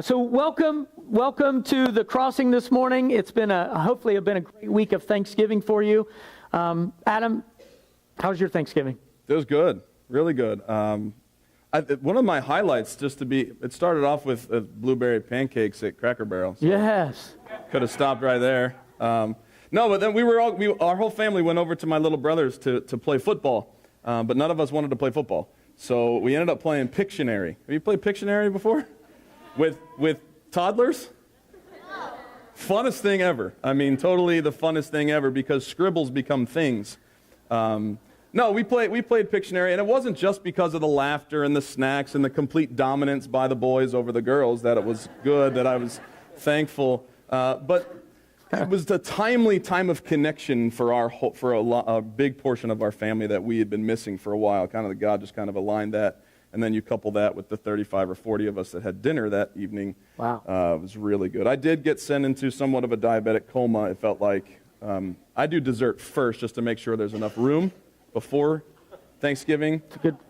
So welcome to the crossing this morning. It's been hopefully been a great week of Thanksgiving for you. Adam, how was your Thanksgiving? It was good, really good. One of my highlights, it started off with blueberry pancakes at Cracker Barrel. So yes. Could have stopped right there. No, but then our whole family went over to my little brother's to play football, but none of us wanted to play football. So we ended up playing Pictionary. Have you played Pictionary before? With toddlers? Funnest thing ever. I mean, totally the funnest thing ever because scribbles become things. No, we played Pictionary, and it wasn't just because of the laughter and the snacks and the complete dominance by the boys over the girls that it was good, that I was thankful. But it was a timely time of connection for a big portion of our family that we had been missing for a while. God just kind of aligned that. And then you couple that with the 35 or 40 of us that had dinner that evening. Wow. It was really good. I did get sent into somewhat of a diabetic coma, it felt like. I do dessert first just to make sure there's enough room before Thanksgiving.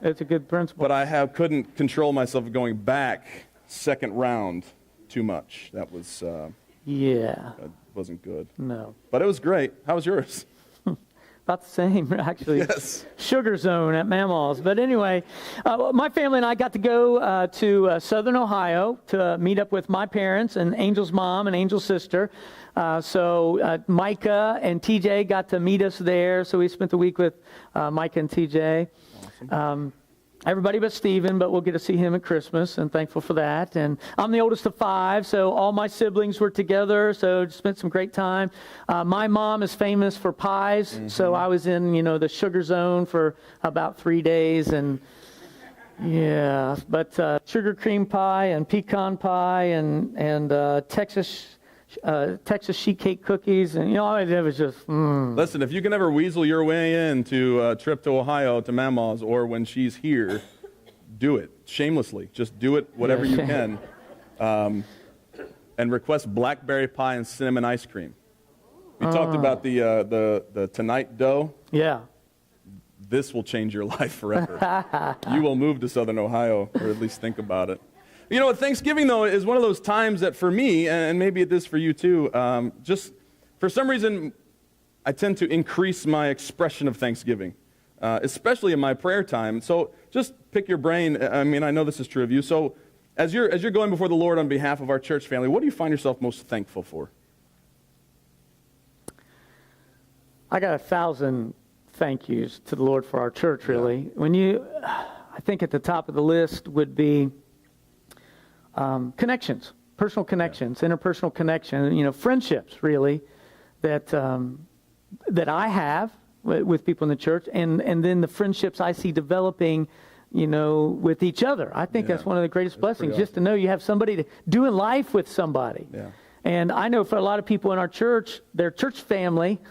It's a good principle. But I couldn't control myself going back second round too much. That was... That wasn't good. No. But it was great. How was yours? About the same, actually. Yes. Sugar zone at Mamaw's. But anyway, my family and I got to go to Southern Ohio to meet up with my parents and Angel's mom and Angel's sister. So Micah and TJ got to meet us there. So we spent the week with Micah and TJ. Awesome. Everybody but Stephen, but we'll get to see him at Christmas, and thankful for that. And I'm the oldest of 5, so all my siblings were together, so spent some great time. My mom is famous for pies, so I was in, the sugar zone for about 3 days, and yeah, but sugar cream pie and pecan pie and Texas sheet cake cookies, and all I did was just. Listen, if you can ever weasel your way into a trip to Ohio to Mamaw's, or when she's here, do it shamelessly. Just do it, whatever you can, and request blackberry pie and cinnamon ice cream. We talked about the tonight dough. Yeah. This will change your life forever. You will move to Southern Ohio, or at least think about it. Thanksgiving, though, is one of those times that for me, and maybe it is for you too, just for some reason, I tend to increase my expression of Thanksgiving, especially in my prayer time. So just pick your brain. I mean, I know this is true of you. So as you're going before the Lord on behalf of our church family, what do you find yourself most thankful for? I got 1,000 thank yous to the Lord for our church, really. Yeah. I think at the top of the list would be connections, personal connections, interpersonal connection, friendships, really, that I have with people in the church, and then the friendships I see developing, with each other. I think that's one of the greatest blessings, just to know you have somebody doing life with somebody. Yeah. And I know for a lot of people in our church, their church family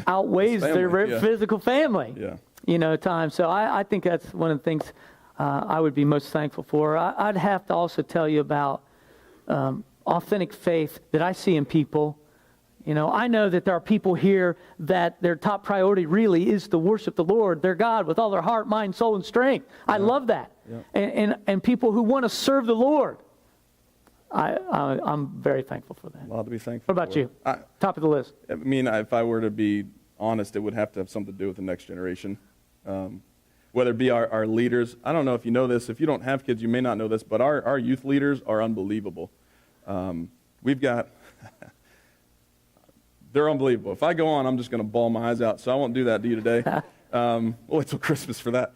outweighs their physical family. Yeah. Time. So I think that's one of the things I would be most thankful for. I'd have to also tell you about authentic faith that I see in people. I know that there are people here that their top priority really is to worship the Lord, their God, with all their heart, mind, soul, and strength. Yeah. I love that. Yeah. And people who want to serve the Lord. I'm very thankful for that. A lot to be thankful for. What about you? Top of the list. I mean, if I were to be honest, it would have to have something to do with the next generation. Whether it be our leaders. I don't know if you know this. If you don't have kids, you may not know this, but our youth leaders are unbelievable. We've got, they're unbelievable. If I go on, I'm just going to bawl my eyes out, so I won't do that to you today. We'll wait till Christmas for that.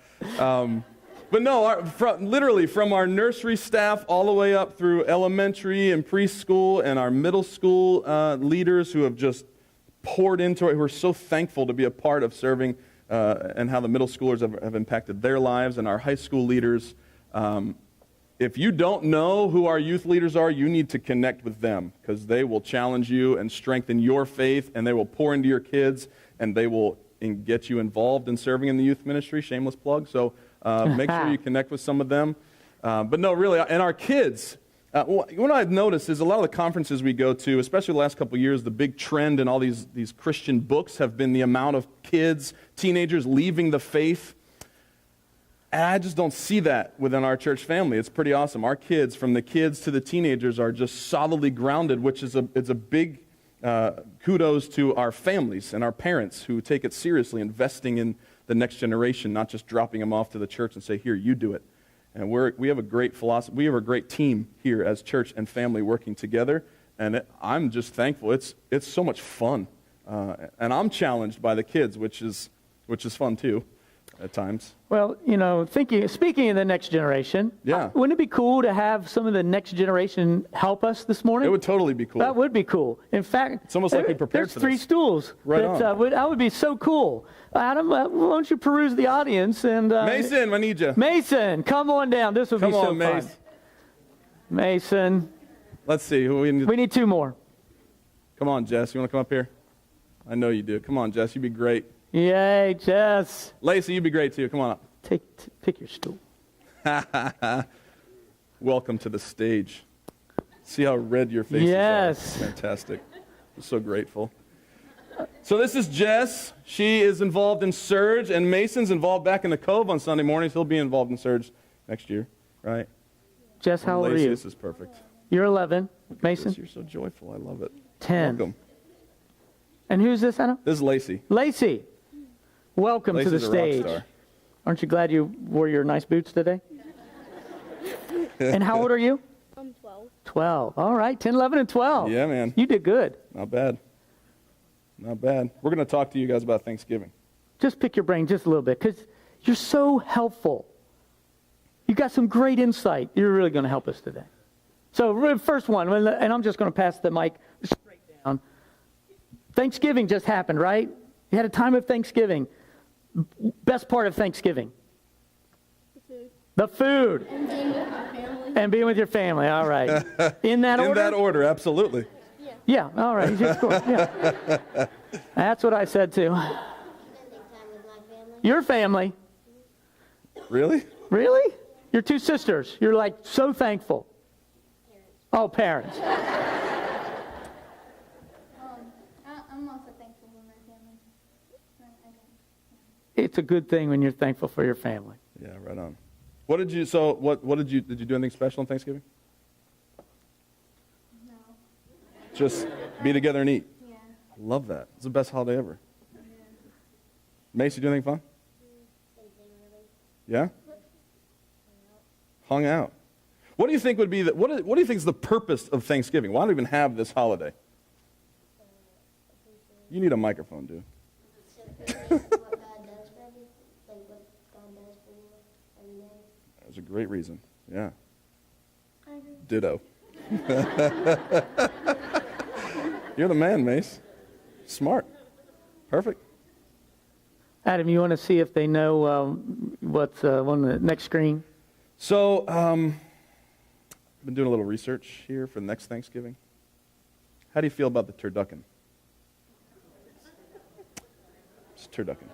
But no, literally from our nursery staff all the way up through elementary and preschool and our middle school leaders who have just poured into it, who are so thankful to be a part of serving and how the middle schoolers have impacted their lives, and our high school leaders. If you don't know who our youth leaders are, you need to connect with them, because they will challenge you and strengthen your faith, and they will pour into your kids, and they will get you involved in serving in the youth ministry. Shameless plug. So make sure you connect with some of them. But no, really, and our kids. What I've noticed is a lot of the conferences we go to, especially the last couple of years, the big trend in all these Christian books have been the amount of kids, teenagers leaving the faith. And I just don't see that within our church family. It's pretty awesome. Our kids, from the kids to the teenagers, are just solidly grounded, which is it's a big kudos to our families and our parents who take it seriously, investing in the next generation, not just dropping them off to the church and say, here, you do it. And we have a great philosophy. We have a great team here as church and family working together, and I'm just thankful. It's so much fun, and I'm challenged by the kids, which is fun too, at times. Well, speaking of the next generation, Yeah. Wouldn't it be cool to have some of the next generation help us this morning? It would totally be cool. That would be cool. In fact, It's almost like we prepared there's for three this. stools. Right that would be so cool. Adam, why don't you peruse the audience and Mason, I need you. Mason, come on down. This would Come be so on, Mace. fun. Mason, Let's see who we need. we need two more. Come on, Jess. You want to come up here? I know you do. Come on, Jess. You'd be great. Yay, Jess. Lacey, you'd be great too. Come on up. Pick your stool. Welcome to the stage. See how red your faces Yes. are. Fantastic. I'm so grateful. So this is Jess. She is involved in Surge, and Mason's involved back in the Cove on Sunday mornings. He'll be involved in Surge next year, right? Jess, how old are Lacey, you? this is perfect. You're 11. Mason? You're so joyful. I love it. 10. Welcome. And who's this, Adam? This is Lacey. Lacey. Welcome to the Lacey's a rock stage. star. Aren't you glad you wore your nice boots today? And how old are you? I'm 12. 12. All right, 10, 11, and 12. Yeah, man. You did good. Not bad. Not bad. We're going to talk to you guys about Thanksgiving. Just pick your brain just a little bit because you're so helpful. You got some great insight. You're really going to help us today. So first one, and I'm just going to pass the mic straight down. Thanksgiving just happened, right? You had a time of Thanksgiving. Best part of Thanksgiving? The food. And being with my family. And being with your family. All right. In that order? In that order, absolutely. Yeah, all right. Of course, yeah. That's what I said too. Spending time with my family. Your family. Really? Really? Your two sisters. You're like so thankful. Oh, parents. I'm also thankful for my family. It's a good thing when you're thankful for your family. Yeah, right on. What did you did you do anything special on Thanksgiving? No. Just be together and eat. Yeah. Love that. It's the best holiday ever. Mace, you do anything fun? Yeah? Hung out. What do you think would be what do you think is the purpose of Thanksgiving? Why do we even have this holiday? You need a microphone, dude. What God does for you. Like what God does for you every day. That's a great reason. Yeah. I agree. Ditto. You're the man, Mace. Smart. Perfect. Adam, you want to see if they know what's on the next screen? So, I've been doing a little research here for the next Thanksgiving. How do you feel about the turducken? It's turducken.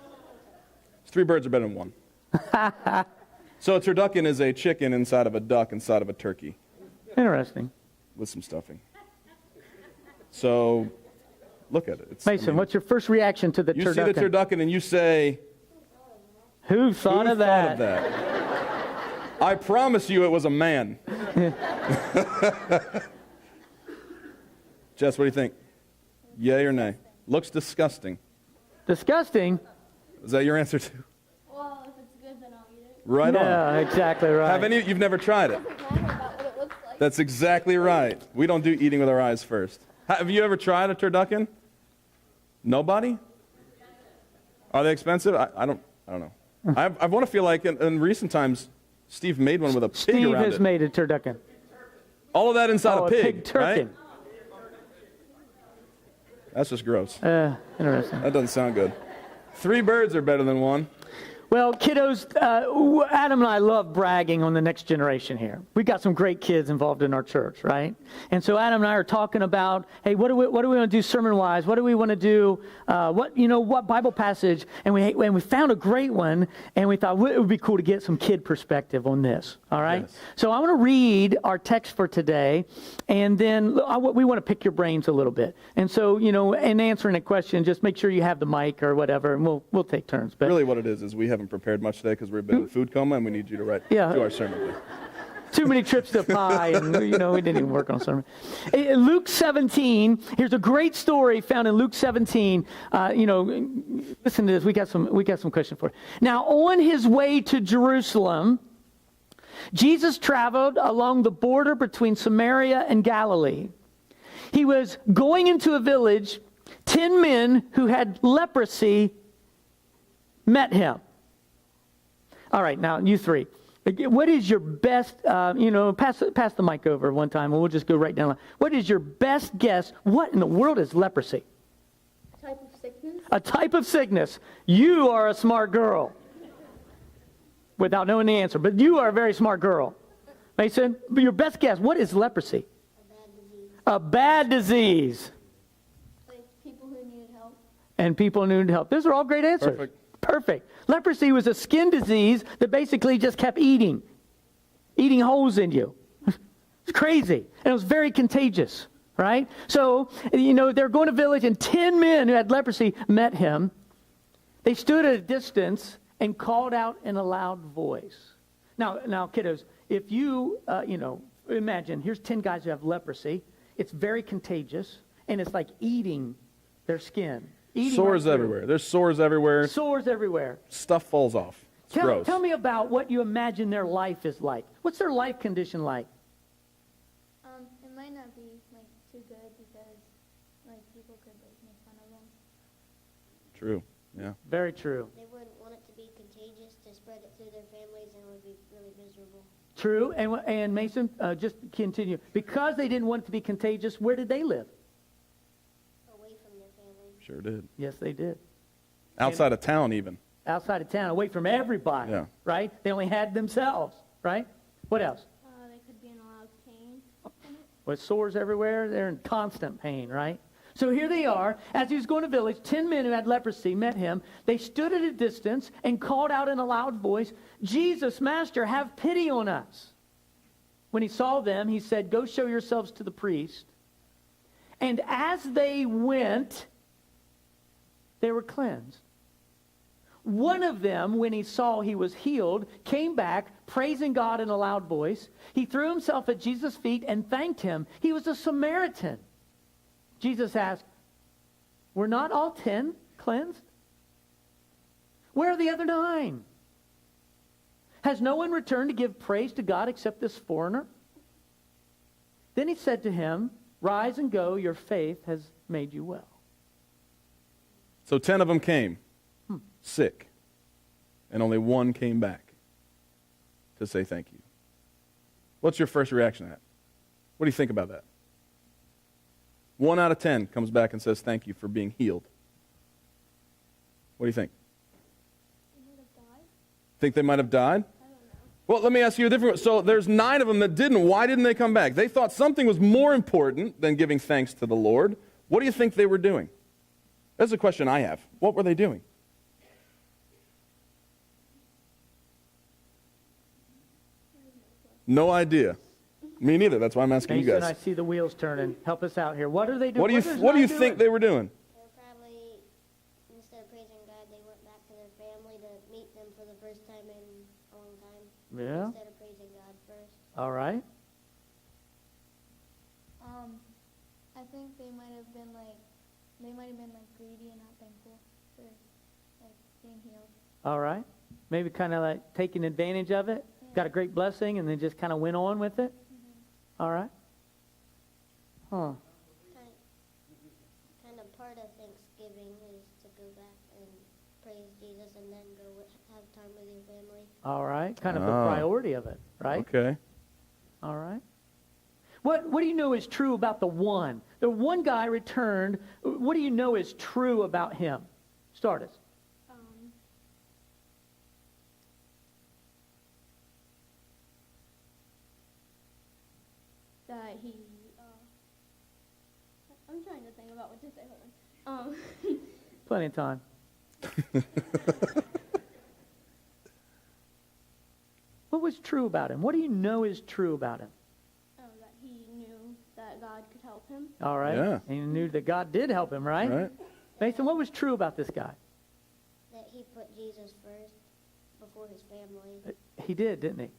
Three birds are better than one. So a turducken is a chicken inside of a duck inside of a turkey Interesting. with some stuffing. So, look at it. Mason, what's your first reaction to the you turducken? see the turducken and you say, Who thought "Who of thought that? of that?" I promise you it was a man. Jess, what do you think? Yay or nay? Looks disgusting. Disgusting? Is that your answer too? Well, if it's good, then I'll eat it. Right on. Yeah, exactly right. Have any? You've never tried it. It doesn't matter about what it looks like. That's exactly right. We don't do eating with our eyes first. Have you ever tried a turducken? Nobody? Are they expensive? I don't know. I want to feel like in recent times, Steve made one with a pig Steve around has it. made a turducken. All of that inside Oh, a a pig, pig right? turkin. That's just gross. Interesting. That doesn't sound good. Three birds are better than one. Well, kiddos, Adam and I love bragging on the next generation here. We've got some great kids involved in our church, right? And so Adam and I are talking about, hey, what do we want to do sermon-wise? What do we want to do? What Bible passage? And we found a great one, and we thought it would be cool to get some kid perspective on this, all right? Yes. So I want to read our text for today, and then we want to pick your brains a little bit. And so, in answering a question, just make sure you have the mic or whatever, and we'll take turns. But Really what it is we have haven't prepared much today because we've been in food coma, and we need you to do our sermon today. Too many trips to pie, and we didn't even work on sermon. In Luke 17, here's a great story found in Luke 17. Listen to this. We got some question for you. Now, on his way to Jerusalem, Jesus traveled along the border between Samaria and Galilee. He was going into a village. 10 men who had leprosy met him. All right, now you three. What is your best, pass the mic over one time and we'll just go right down. What is your best guess? What in the world is leprosy? A type of sickness? A type of sickness. You are a smart girl. Without knowing the answer, but you are a very smart girl. Mason, your best guess, what is leprosy? A bad disease. A bad disease. Like people who needed help. And people who needed help. Those are all great answers. Perfect. Leprosy was a skin disease that basically just kept eating holes in you. It's crazy. And it was very contagious, right? So, they're going to a village, and 10 men who had leprosy met him. They stood at a distance and called out in a loud voice. Now, kiddos, if you, imagine, here's 10 guys who have leprosy. It's very contagious, and it's like eating their skin. Sores everywhere. There's sores everywhere. Sores everywhere. Stuff falls off. It's gross. Tell me about what you imagine their life is like. What's their life condition like? It might not be too good because people could make fun of them. True. Yeah. Very true. They wouldn't want it to be contagious to spread it through their families, and it would be really miserable. True. And Mason, just continue. Because they didn't want it to be contagious, where did they live? Away from their family. Sure did. Yes, they did. Outside of town, even. Outside of town, away from everybody. Yeah. Right? They only had themselves. Right? What else? They could be in a lot of pain. With sores everywhere, they're in constant pain, right? So here they are. As he was going to village, 10 men who had leprosy met him. They stood at a distance and called out in a loud voice, "Jesus, Master, have pity on us." When he saw them, he said, "Go show yourselves to the priest." And as they went, they were cleansed. One of them, when he saw he was healed, came back, praising God in a loud voice. He threw himself at Jesus' feet and thanked him. He was a Samaritan. Jesus asked, "Were not all 10 cleansed? Where are the other 9? Has no one returned to give praise to God except this foreigner?" Then he said to him, "Rise and go, your faith has made you well." So 10 of them came sick, and only 1 came back to say thank you. What's your first reaction to that? What do you think about that? 1 out of 10 comes back and says thank you for being healed. What do you think? They would have died. Think they might have died? I don't know. Well, let me ask you a different. So there's 9 of them that didn't. Why didn't they come back? They thought something was more important than giving thanks to the Lord. What do you think they were doing? That's a question I have. What were they doing? No idea. Me neither. That's why I'm asking Mason, you I guys. see the wheels turning. Help us out here. What are they doing? What do you think they were doing? They were probably, instead of praising God, they went back to their family to meet them for the first time in a long time. Yeah. Instead of praising God first. All right. I think they might have been greedy and not thankful for being healed. All right. Maybe kind of like taking advantage of it. Yeah. Got a great blessing and then just kind of went on with it. Mm-hmm. All right. Huh. Kind of part of Thanksgiving is to go back and praise Jesus and then go have time with your family. All right. Kind of the Oh. priority of it, right? Okay. All right. What do you know is true about the one? The one guy returned. What do you know is true about him? Start us. That he, I'm trying to think about what to say. Hold on. Plenty of time. What was true about him? What do you know is true about him? That he knew that God could help him. All right. Yeah. And he knew that God did help him, right? Right. Mason, what was true about this guy? That he put Jesus first. before his family. He did, didn't he?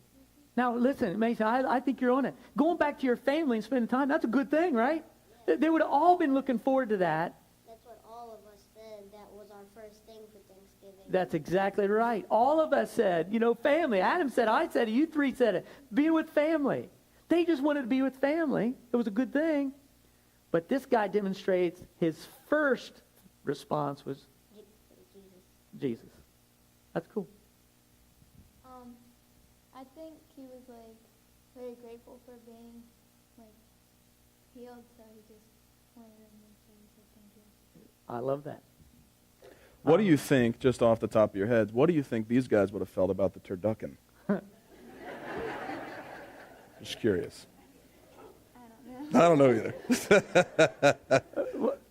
Now, listen, Mason, I think you're on it. Going back to your family and spending time, that's a good thing, right? They would have all been looking forward to that. That's what all of us said. That was our first thing for Thanksgiving. That's exactly right. All of us said, family. Adam said, I said it, you three said it. Be with family. They just wanted to be with family. It was a good thing. But this guy demonstrates his first response was Jesus. That's cool. I think he was like very grateful for being like healed, so he just wanted to make sure he said thank you. I love that. What do you think, just off the top of your heads, what do you think these guys would have felt about the turducken? Just curious. I don't know. I don't know either.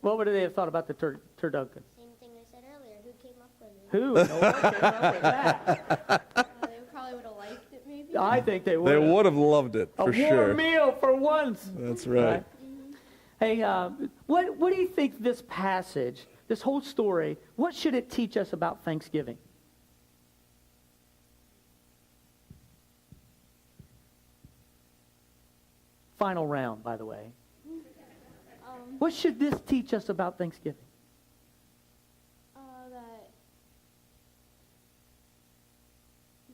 What would they have thought about the turducken? Same thing I said earlier. Who came up with it? Who? No one came up with that. They probably would have liked it, maybe. I think they would. They would have loved it, for a sure. warm meal for once. That's right. Hey, what do you think this passage, this whole story, what should it teach us about Thanksgiving? Final round, by the way. What should this teach us about Thanksgiving? That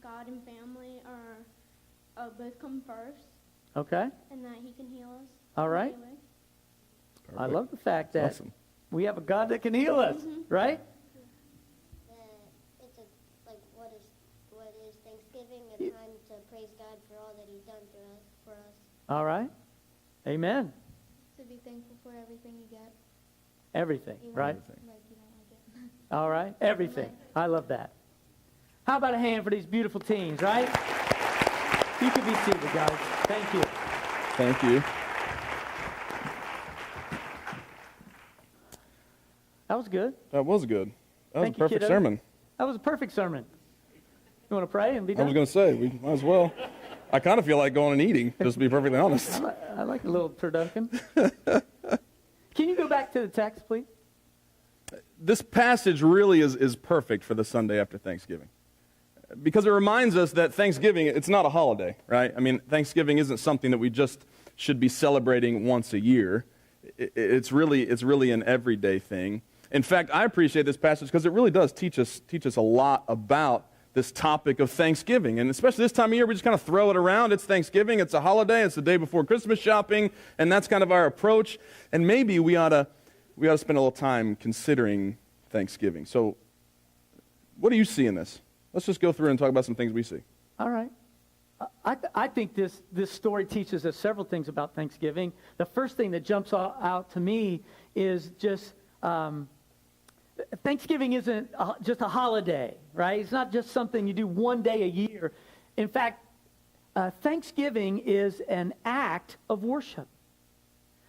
God and family are both come first, Okay. and that He can heal us. All right. Anyway. I love the fact that Awesome. we have a God that can heal us, right? It's what is Thanksgiving? A time to praise God for all that He's done for us. All right. Amen. To be thankful for everything you get. Everything, Even right? Everything. Like you don't like it. All right. Everything. I love that. How about a hand for these beautiful teens, right? You can be seated, guys. Thank you. Thank you. That was good. That was good. That was Thank a you, perfect kiddo. sermon. That was a perfect sermon. You want to pray and be I done? was going to say, we might as well. I kind of feel like going and eating, just to be perfectly honest. I like a little turducken. Can you go back to the text, please? This passage really is perfect for the Sunday after Thanksgiving. Because it reminds us that Thanksgiving, it's not a holiday, right? I mean, Thanksgiving isn't something that we just should be celebrating once a year. It's really an everyday thing. In fact, I appreciate this passage because it really does teach us a lot about this topic of Thanksgiving. And especially this time of year, we just kind of throw it around. It's Thanksgiving, it's a holiday, it's the day before Christmas shopping, and that's kind of our approach. And maybe we ought to spend a little time considering Thanksgiving. So what do you see in this? Let's just go through and talk about some things we see. All right. I think this story teaches us several things about Thanksgiving. The first thing that jumps out to me is just Thanksgiving isn't just a holiday, right? It's not just something you do one day a year. In fact, Thanksgiving is an act of worship.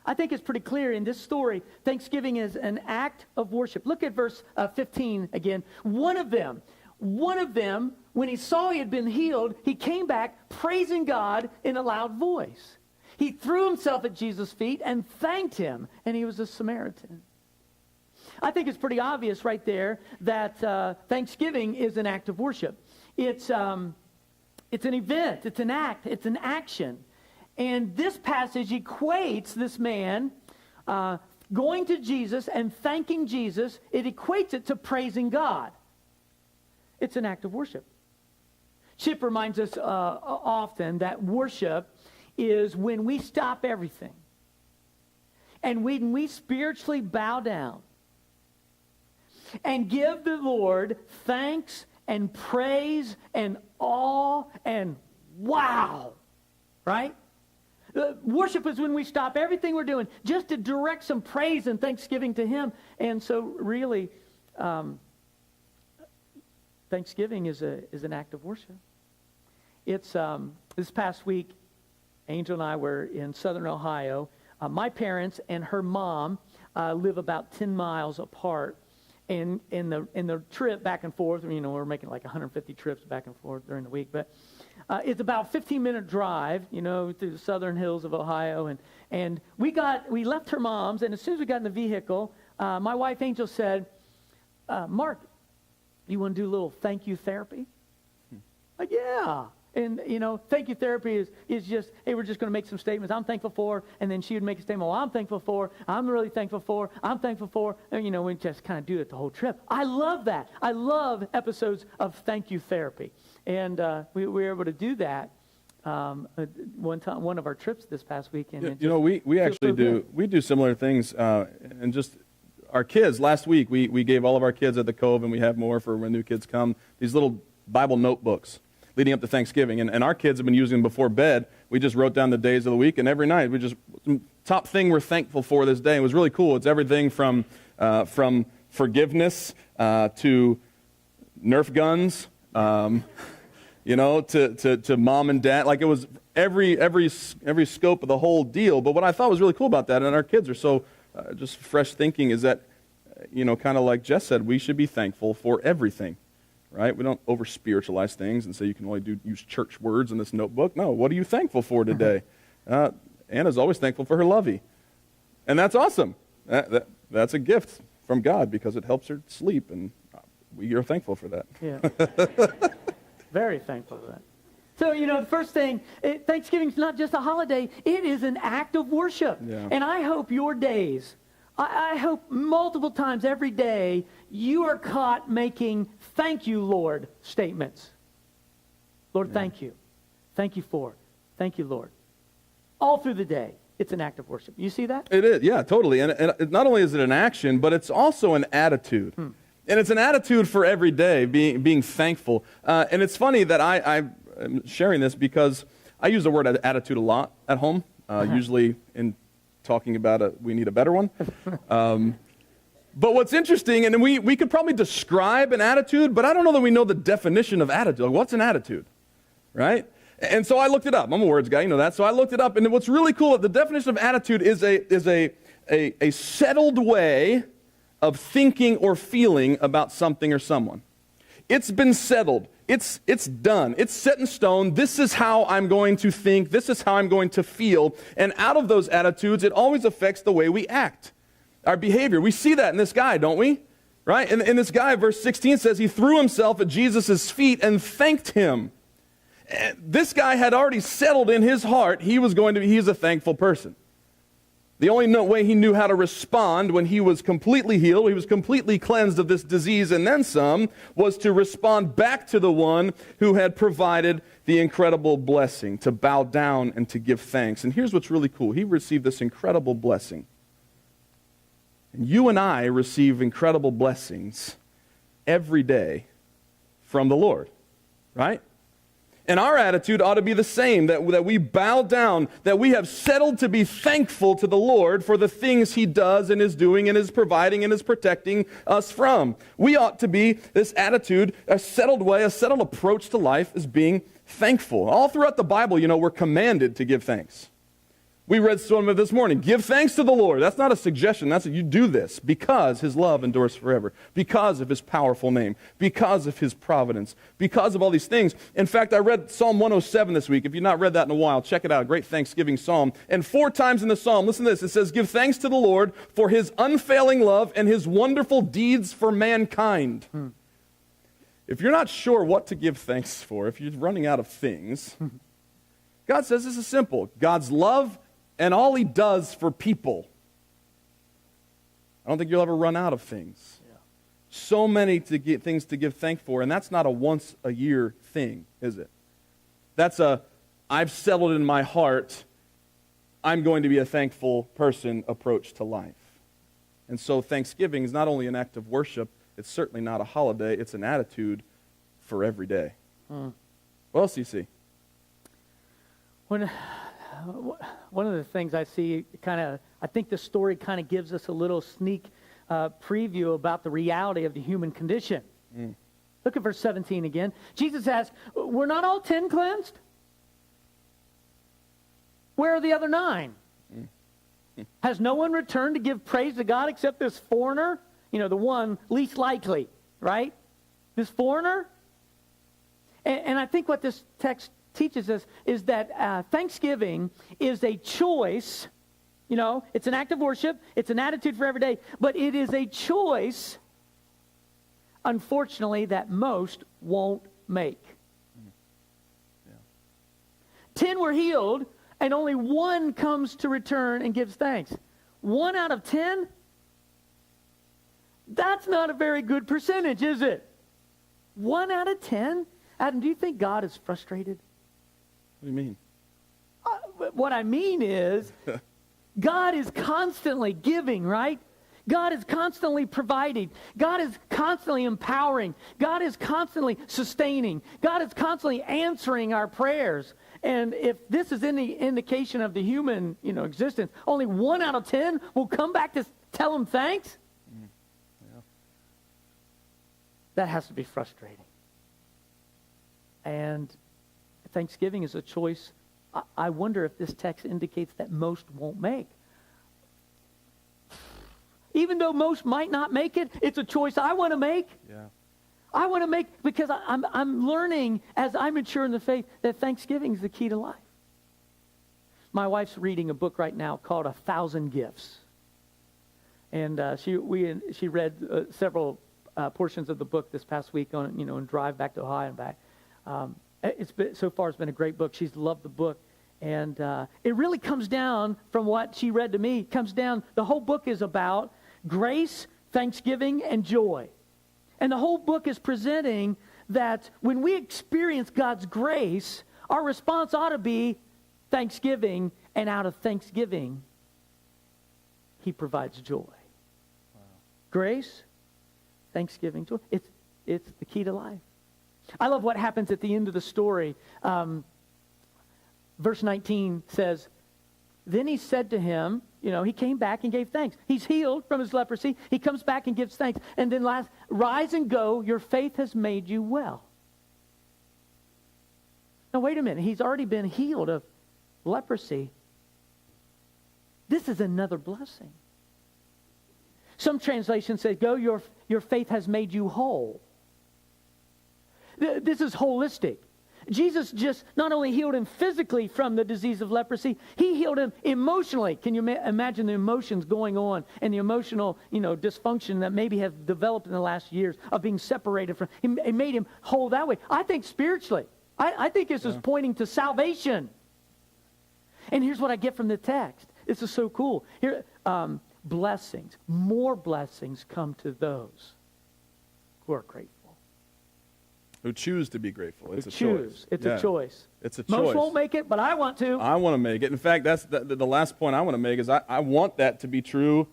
I think it's pretty clear in this story, Thanksgiving is an act of worship. Look at verse 15 again. One of them, when he saw he had been healed, he came back praising God in a loud voice. He threw himself at Jesus' feet and thanked him, and he was a Samaritan. I think it's pretty obvious right there that Thanksgiving is an act of worship. It's an event, it's an act, it's an action. And this passage equates this man going to Jesus and thanking Jesus, it equates it to praising God. It's an act of worship. Chip reminds us often that worship is when we stop everything and when we spiritually bow down and give the Lord thanks and praise and awe and wow, right? Worship is when we stop everything we're doing just to direct some praise and thanksgiving to Him. And so really, Thanksgiving is an act of worship. It's this past week, Angel and I were in southern Ohio. My parents and her mom live about 10 miles apart. And in the trip back and forth, we're making like 150 trips back and forth during the week, but it's about a 15-minute drive, through the southern hills of Ohio. And we left her mom's, and as soon as we got in the vehicle, my wife Angel said, "Mark, you want to do a little thank you therapy?" Like, yeah. And, thank you therapy is just, hey, we're just going to make some statements I'm thankful for, and then she would make a statement, well, I'm thankful for, I'm really thankful for, I'm thankful for, and, we just kind of do it the whole trip. I love that. I love episodes of thank you therapy. And we were able to do that one of our trips this past weekend. We actually do similar things, and just our kids, last week, we gave all of our kids at the Cove, and we have more for when new kids come, these little Bible notebooks leading up to Thanksgiving. And our kids have been using them before bed. We just wrote down the days of the week, and every night we just, top thing we're thankful for this day. It was really cool. It's everything from forgiveness to Nerf guns, to mom and dad. Like, it was every scope of the whole deal. But what I thought was really cool about that, and our kids are so just fresh thinking, is that, kind of like Jess said, we should be thankful for everything. Right? We don't over-spiritualize things and say you can only use church words in this notebook. No, what are you thankful for today? Anna's always thankful for her lovey. And that's awesome. That's a gift from God because it helps her sleep, and we are thankful for that. Yeah. Very thankful for that. So, the first thing, Thanksgiving's not just a holiday. It is an act of worship. Yeah. And I hope your days, I hope multiple times every day, you are caught making thank you, Lord, statements. Lord, thank you. Thank you for. Thank you, Lord. All through the day, it's an act of worship. You see that? It is, yeah, totally. And not only is it an action, but it's also an attitude. And it's an attitude for every day, being thankful. And it's funny that I'm sharing this because I use the word attitude a lot at home, usually in talking about we need a better one. But what's interesting, and we could probably describe an attitude, but I don't know that we know the definition of attitude. Like, what's an attitude, right? And so I looked it up. I'm a words guy, you know that. So I looked it up, and what's really cool, the definition of attitude is a settled way of thinking or feeling about something or someone. It's been settled. It's done. It's set in stone. This is how I'm going to think. This is how I'm going to feel. And out of those attitudes, it always affects the way we act, our behavior. We see that in this guy, don't we? Right? And this guy, verse 16 says, he threw himself at Jesus' feet and thanked him. And this guy had already settled in his heart he's a thankful person. The only way he knew how to respond when he was completely healed, he was completely cleansed of this disease and then some, was to respond back to the one who had provided the incredible blessing, to bow down and to give thanks. And here's what's really cool. He received this incredible blessing. And you and I receive incredible blessings every day from the Lord, right? And our attitude ought to be the same, that we bow down, that we have settled to be thankful to the Lord for the things he does and is doing and is providing and is protecting us from. We ought to be this attitude, a settled way, a settled approach to life is being thankful. All throughout the Bible, we're commanded to give thanks. We read some of it this morning. Give thanks to the Lord. That's not a suggestion. That's you do this because his love endures forever, because of his powerful name, because of his providence, because of all these things. In fact, I read Psalm 107 this week. If you've not read that in a while, check it out. A great Thanksgiving psalm. And 4 times in the psalm, listen to this. It says, give thanks to the Lord for his unfailing love and his wonderful deeds for mankind. If you're not sure what to give thanks for, if you're running out of things, God says this is simple. God's love and all he does for people. I don't think you'll ever run out of things. Yeah. So many things to give thanks for, and that's not a once-a-year thing, is it? That's I've settled in my heart, I'm going to be a thankful person approach to life. And so Thanksgiving is not only an act of worship, it's certainly not a holiday, it's an attitude for every day. What else do you see? One of the things I see I think the story kind of gives us a little sneak preview about the reality of the human condition. Look at verse 17 again. Jesus asks, were not all 10 cleansed? Where are the other 9? Has no one returned to give praise to God except this foreigner? The one least likely, right? This foreigner? And I think what this text teaches us is that Thanksgiving is a choice. It's an act of worship. It's an attitude for every day. But it is a choice, unfortunately, that most won't make. 10 were healed, and only 1 comes to return and gives thanks. 1 out of 10? That's not a very good percentage, is it? 1 out of 10? Adam, do you think God is frustrated? What do you mean? What I mean is, God is constantly giving, right? God is constantly providing. God is constantly empowering. God is constantly sustaining. God is constantly answering our prayers. And if this is any indication of the human, existence, only 1 out of 10 will come back to tell him thanks? Yeah. That has to be frustrating. And Thanksgiving is a choice I wonder if this text indicates that most won't make. Even though most might not make it, it's a choice I want to make. Yeah. I want to make, because I'm learning as I mature in the faith that Thanksgiving is the key to life. My wife's reading a book right now called 1,000 Gifts. And she read several portions of the book this past week on, and drive back to Ohio and back. It's been a great book. She's loved the book. And it really comes down from what she read to me, the whole book is about grace, thanksgiving, and joy. And the whole book is presenting that when we experience God's grace, our response ought to be thanksgiving, and out of thanksgiving, he provides joy. Wow. Grace, thanksgiving, joy. It's the key to life. I love what happens at the end of the story. Verse 19 says, then he said to him, he came back and gave thanks. He's healed from his leprosy. He comes back and gives thanks. And then rise and go, your faith has made you well. Now wait a minute, he's already been healed of leprosy. This is another blessing. Some translations say, go, your faith has made you whole. This is holistic. Jesus just not only healed him physically from the disease of leprosy, he healed him emotionally. Can you imagine the emotions going on and the emotional, dysfunction that maybe has developed in the last years of being separated from him? It made him whole that way. I think spiritually. I think this is pointing to salvation. And here's what I get from the text. This is so cool. Here, blessings, more blessings come to those who are grateful. Who choose to be grateful. It's a choice. Choice. It's a choice. It's a choice. Most won't make it, but I want to. I want to make it. In fact, that's the last point I want to make is I want that to be true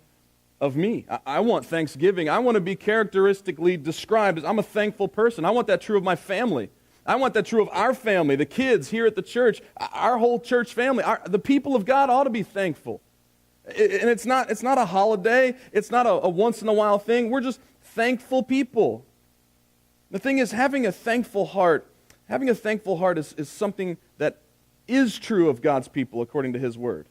of me. I want Thanksgiving. I want to be characteristically described as I'm a thankful person. I want that true of my family. I want that true of our family, the kids here at the church, our whole church family. The people of God ought to be thankful. And it's not a holiday. It's not a once-in-a-while thing. We're just thankful people. The thing is, having a thankful heart is something that is true of God's people according to His Word.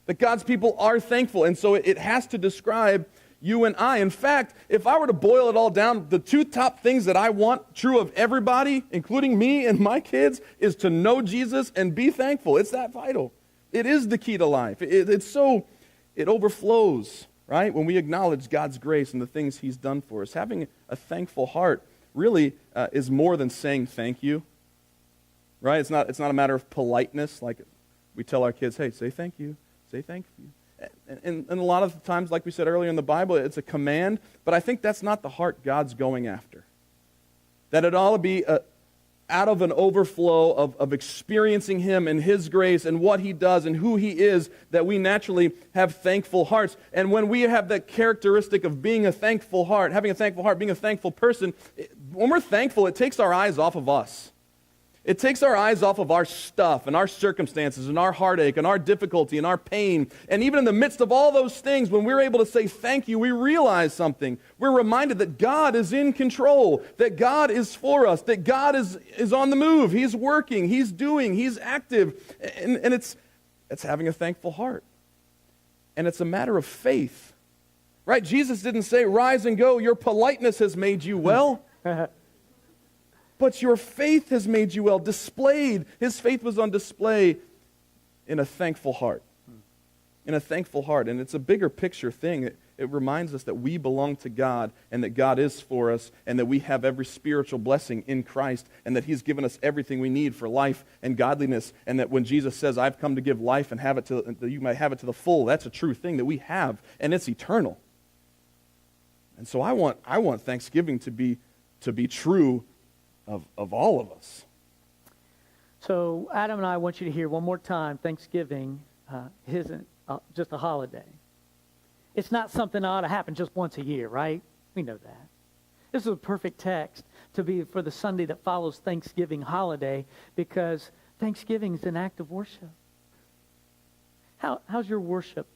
That God's people are thankful, and so it has to describe you and I. In fact, if I were to boil it all down, the 2 top things that I want true of everybody, including me and my kids, is to know Jesus and be thankful. It's that vital. It is the key to life. It overflows, right? When we acknowledge God's grace and the things He's done for us. Having a thankful heart really is more than saying thank you, right? It's not a matter of politeness, like we tell our kids, hey, say thank you, say thank you. And a lot of times, like we said earlier in the Bible, it's a command, but I think that's not the heart God's going after. That it ought to be out of an overflow of experiencing Him and His grace and what He does and who He is, that we naturally have thankful hearts. And when we have that characteristic of being a thankful heart, having a thankful heart, being a thankful person, when we're thankful, it takes our eyes off of us. It takes our eyes off of our stuff and our circumstances and our heartache and our difficulty and our pain. And even in the midst of all those things, when we're able to say thank you, we realize something. We're reminded that God is in control, that God is for us, that God is on the move. He's working, He's doing, He's active. And it's having a thankful heart. And it's a matter of faith. Right? Jesus didn't say, rise and go, your politeness has made you well. But your faith has made you well, displayed. His faith was on display in a thankful heart. In a thankful heart. And it's a bigger picture thing. It reminds us that we belong to God and that God is for us and that we have every spiritual blessing in Christ and that he's given us everything we need for life and godliness, and that when Jesus says, I've come to give life and have it to, that you may have it to the full, that's a true thing that we have, and it's eternal. And so I want Thanksgiving to be true of all of us. So Adam and I want you to hear one more time, Thanksgiving isn't just a holiday. It's not something that ought to happen just once a year, right? We know that. This is a perfect text to be for the Sunday that follows Thanksgiving holiday, because Thanksgiving is an act of worship. How's your worship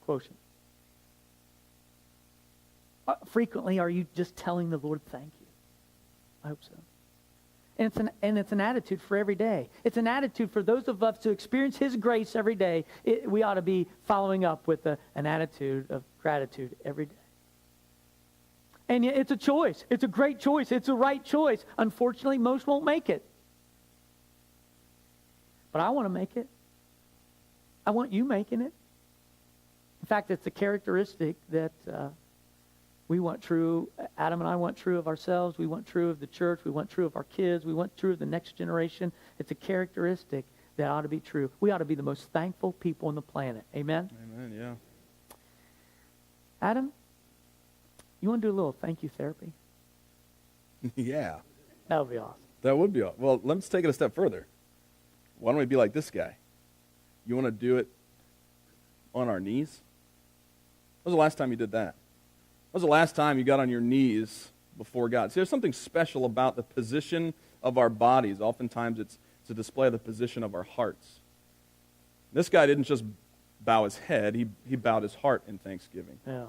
quotient? Frequently, are you just telling the Lord thank you? I hope so. And it's an attitude for every day. It's an attitude for those of us to experience his grace every day. We ought to be following up with an attitude of gratitude every day. And it's a choice. It's a great choice. It's a right choice. Unfortunately, most won't make it. But I want to make it. I want you making it. In fact, it's a characteristic that we want true. Adam and I want true of ourselves. We want true of the church. We want true of our kids. We want true of the next generation. It's a characteristic that ought to be true. We ought to be the most thankful people on the planet. Amen? Amen, yeah. Adam, you want to do a little thank you therapy? Yeah. That would be awesome. That would be awesome. Well, let's take it a step further. Why don't we be like this guy? You want to do it on our knees? When was the last time you did that? When was the last time you got on your knees before God? See, there's something special about the position of our bodies. Oftentimes it's a display of the position of our hearts. This guy didn't just bow his head, he bowed his heart in thanksgiving. Yeah.